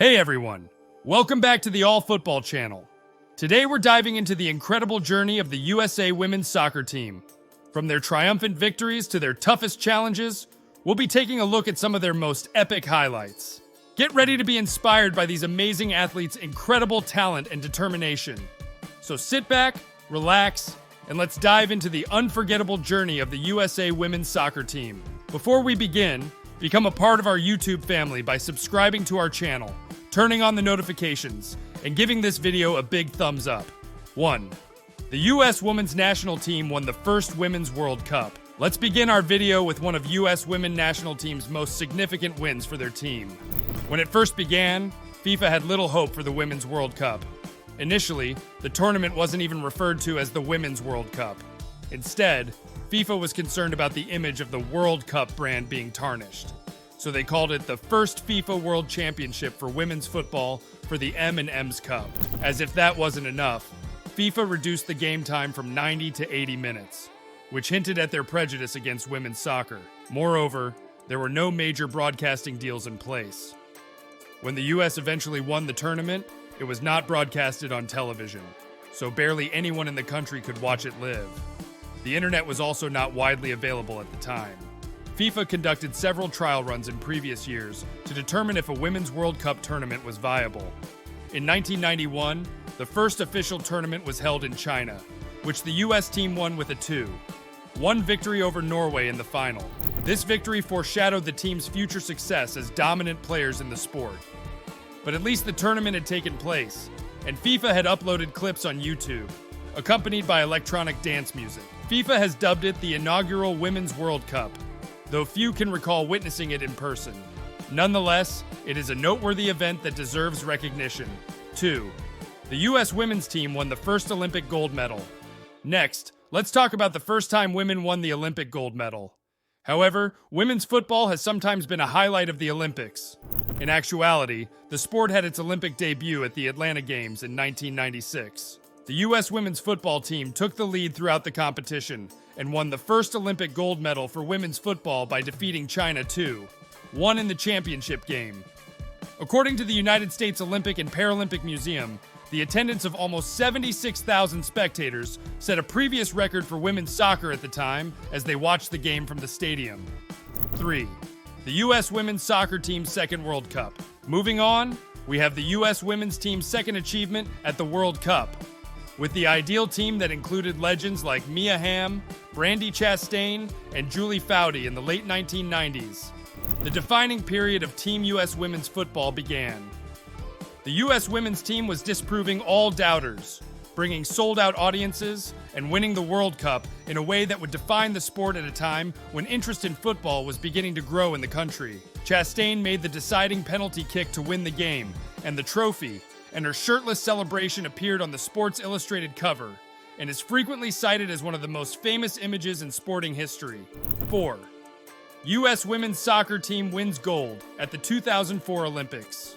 Hey everyone, welcome back to the All Football channel. Today we're diving into the incredible journey of the USA women's soccer team. From their triumphant victories to their toughest challenges, we'll be taking a look at some of their most epic highlights. Get ready to be inspired by these amazing athletes' incredible talent and determination. So sit back, relax, and let's dive into the unforgettable journey of the USA women's soccer team. Before we begin, become a part of our YouTube family by subscribing to our channel, turning on the notifications, and giving this video a big thumbs up. 1. The U.S. Women's National Team won the first Women's World Cup. Let's begin our video with one of U.S. Women's National Team's most significant wins for their team. When it first began, FIFA had little hope for the Women's World Cup. Initially, the tournament wasn't even referred to as the Women's World Cup. Instead, FIFA was concerned about the image of the World Cup brand being tarnished. So they called it the first FIFA World Championship for women's football for the M&M's Cup. As if that wasn't enough, FIFA reduced the game time from 90 to 80 minutes, which hinted at their prejudice against women's soccer. Moreover, there were no major broadcasting deals in place. When the US eventually won the tournament, it was not broadcasted on television, so barely anyone in the country could watch it live. The internet was also not widely available at the time. FIFA conducted several trial runs in previous years to determine if a Women's World Cup tournament was viable. In 1991, the first official tournament was held in China, which the US team won with a 2-1 victory over Norway in the final. This victory foreshadowed the team's future success as dominant players in the sport. But at least the tournament had taken place, and FIFA had uploaded clips on YouTube, accompanied by electronic dance music. FIFA has dubbed it the inaugural Women's World Cup, though few can recall witnessing it in person. Nonetheless, it is a noteworthy event that deserves recognition. 2. The U.S. women's team won the first Olympic gold medal. Next, let's talk about the first time women won the Olympic gold medal. However, women's football has sometimes been a highlight of the Olympics. In actuality, the sport had its Olympic debut at the Atlanta Games in 1996. The U.S. women's football team took the lead throughout the competition and won the first Olympic gold medal for women's football by defeating China 2-1 in the championship game. According to the United States Olympic and Paralympic Museum, the attendance of almost 76,000 spectators set a previous record for women's soccer at the time as they watched the game from the stadium. 3. The U.S. women's soccer team's second World Cup. Moving on, we have the U.S. women's team's second achievement at the World Cup, with the ideal team that included legends like Mia Hamm, Brandi Chastain, and Julie Foudy in the late 1990s. The defining period of Team U.S. women's football began. The U.S. women's team was disproving all doubters, bringing sold-out audiences, and winning the World Cup in a way that would define the sport at a time when interest in football was beginning to grow in the country. Chastain made the deciding penalty kick to win the game, and the trophy, and her shirtless celebration appeared on the Sports Illustrated cover, and is frequently cited as one of the most famous images in sporting history. 4. U.S. women's soccer team wins gold at the 2004 Olympics.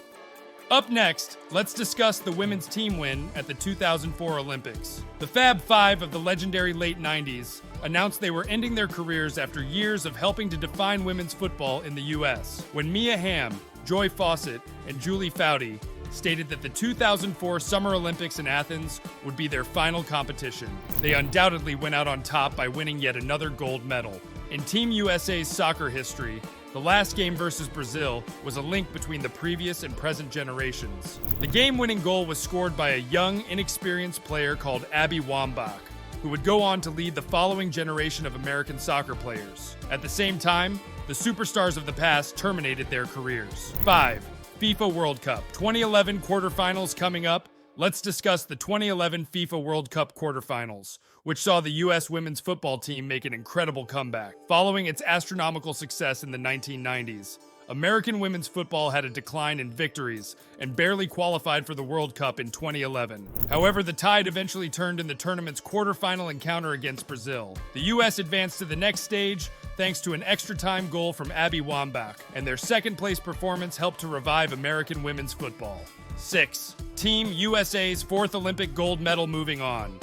Up next, let's discuss the women's team win at the 2004 Olympics. The Fab Five of the legendary late 90s announced they were ending their careers after years of helping to define women's football in the U.S. When Mia Hamm, Joy Fawcett, and Julie Foudy stated that the 2004 Summer Olympics in Athens would be their final competition. They undoubtedly went out on top by winning yet another gold medal. In Team USA's soccer history, the last game versus Brazil was a link between the previous and present generations. The game-winning goal was scored by a young, inexperienced player called Abby Wambach, who would go on to lead the following generation of American soccer players. At the same time, the superstars of the past terminated their careers. 5. FIFA World Cup. 2011 quarterfinals coming up. Let's discuss the 2011 FIFA World Cup quarterfinals, which saw the U.S. women's football team make an incredible comeback. Following its astronomical success in the 1990s, American women's football had a decline in victories and barely qualified for the World Cup in 2011. However, the tide eventually turned in the tournament's quarterfinal encounter against Brazil. The U.S. advanced to the next stage thanks to an extra-time goal from Abby Wambach, and their second-place performance helped to revive American women's football. 6. Team USA's fourth Olympic gold medal. Moving on.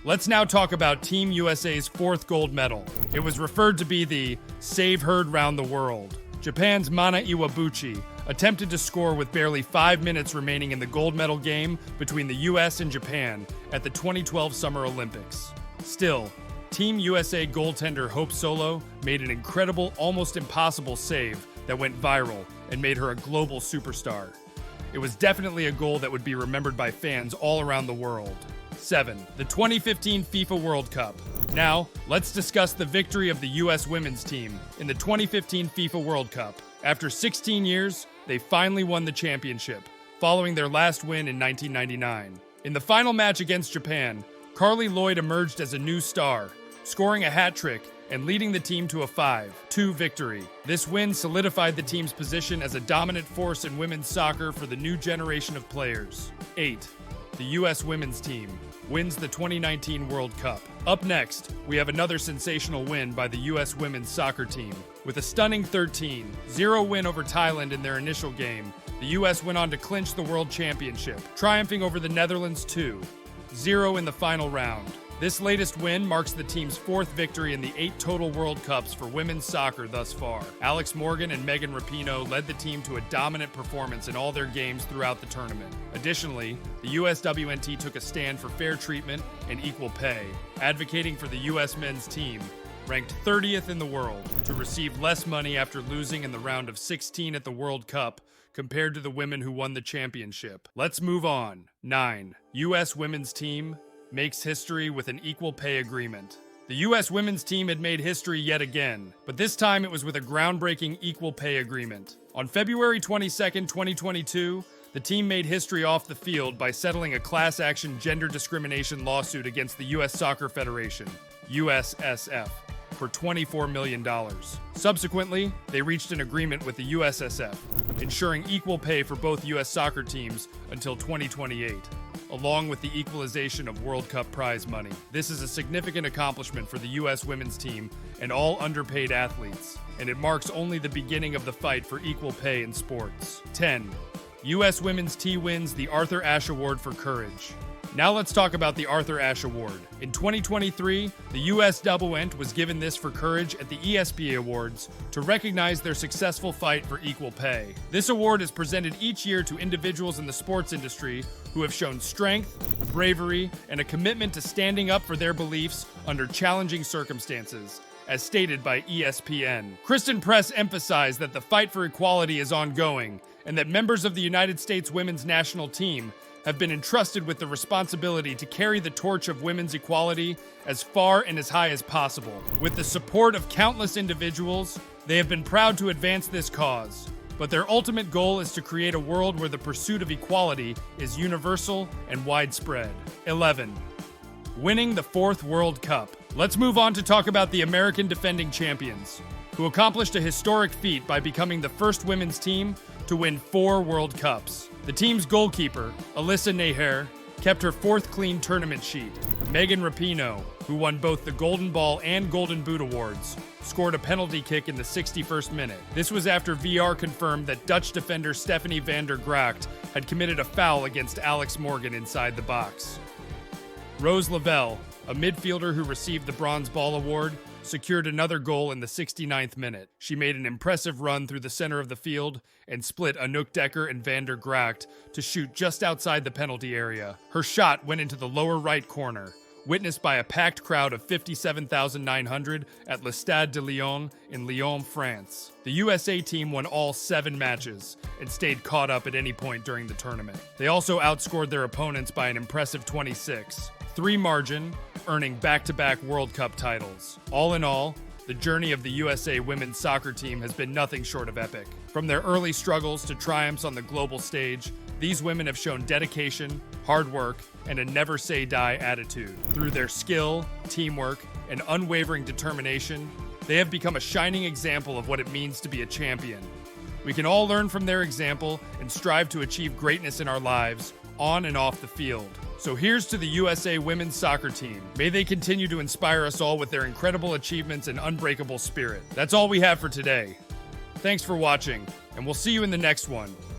Let's now talk about Team USA's fourth gold medal. It was referred to be the Save Herd Round the World. Japan's Mana Iwabuchi, attempted to score with barely 5 minutes remaining in the gold medal game between the US and Japan at the 2012 Summer Olympics. Still, Team USA goaltender Hope Solo made an incredible, almost impossible save that went viral and made her a global superstar. It was definitely a goal that would be remembered by fans all around the world. 7. The 2015 FIFA World Cup. Now, let's discuss the victory of the US women's team in the 2015 FIFA World Cup. After 16 years, they finally won the championship, following their last win in 1999. In the final match against Japan, Carly Lloyd emerged as a new star, scoring a hat trick and leading the team to a 5-2 victory. This win solidified the team's position as a dominant force in women's soccer for the new generation of players. 8. The U.S. women's team wins the 2019 World Cup. Up next, we have another sensational win by the U.S. women's soccer team. With a stunning 13-0 win over Thailand in their initial game, the U.S. went on to clinch the World Championship, triumphing over the Netherlands 2-0 in the final round. This latest win marks the team's 4th victory in the 8 total World Cups for women's soccer thus far. Alex Morgan and Megan Rapinoe led the team to a dominant performance in all their games throughout the tournament. Additionally, the USWNT took a stand for fair treatment and equal pay, advocating for the U.S. men's team, ranked 30th in the world, to receive less money after losing in the round of 16 at the World Cup compared to the women who won the championship. Let's move on. 9. U.S. women's team makes history with an equal pay agreement. The U.S. women's team had made history yet again, but this time it was with a groundbreaking equal pay agreement. On February 22, 2022, the team made history off the field by settling a class-action gender discrimination lawsuit against the U.S. Soccer Federation, USSF, for $24 million. Subsequently, they reached an agreement with the USSF, ensuring equal pay for both U.S. soccer teams until 2028. Along with the equalization of World Cup prize money. This is a significant accomplishment for the U.S. women's team and all underpaid athletes, and it marks only the beginning of the fight for equal pay in sports. 10. U.S. women's team wins the Arthur Ashe Award for Courage. Now let's talk about the Arthur Ashe Award. In 2023, the U.S. double-ent was given this for courage at the ESPA Awards to recognize their successful fight for equal pay. This award is presented each year to individuals in the sports industry who have shown strength, bravery, and a commitment to standing up for their beliefs under challenging circumstances, as stated by ESPN. Kristen Press emphasized that the fight for equality is ongoing and that members of the United States women's national team have been entrusted with the responsibility to carry the torch of women's equality as far and as high as possible. With the support of countless individuals, they have been proud to advance this cause. But their ultimate goal is to create a world where the pursuit of equality is universal and widespread. 11. Winning the 4th World Cup. Let's move on to talk about the American defending champions, who accomplished a historic feat by becoming the first women's team to win 4 World Cups. The team's goalkeeper, Alyssa Naher, kept her 4th clean tournament sheet. Megan Rapinoe, who won both the Golden Ball and Golden Boot awards, scored a penalty kick in the 61st minute. This was after VR confirmed that Dutch defender Stephanie van der Gracht had committed a foul against Alex Morgan inside the box. Rose Lavelle, a midfielder who received the Bronze Ball award, secured another goal in the 69th minute. She made an impressive run through the center of the field and split Anouk Decker and van der Gracht to shoot just outside the penalty area. Her shot went into the lower right corner, witnessed by a packed crowd of 57,900 at Le Stade de Lyon in Lyon, France. The USA team won all 7 matches and stayed caught up at any point during the tournament. They also outscored their opponents by an impressive 26-3 margin, earning back-to-back World Cup titles. All in all, the journey of the USA women's soccer team has been nothing short of epic. From their early struggles to triumphs on the global stage, these women have shown dedication, hard work, and a never-say-die attitude. Through their skill, teamwork, and unwavering determination, they have become a shining example of what it means to be a champion. We can all learn from their example and strive to achieve greatness in our lives, on and off the field. So here's to the USA women's soccer team. May they continue to inspire us all with their incredible achievements and unbreakable spirit. That's all we have for today. Thanks for watching, and we'll see you in the next one.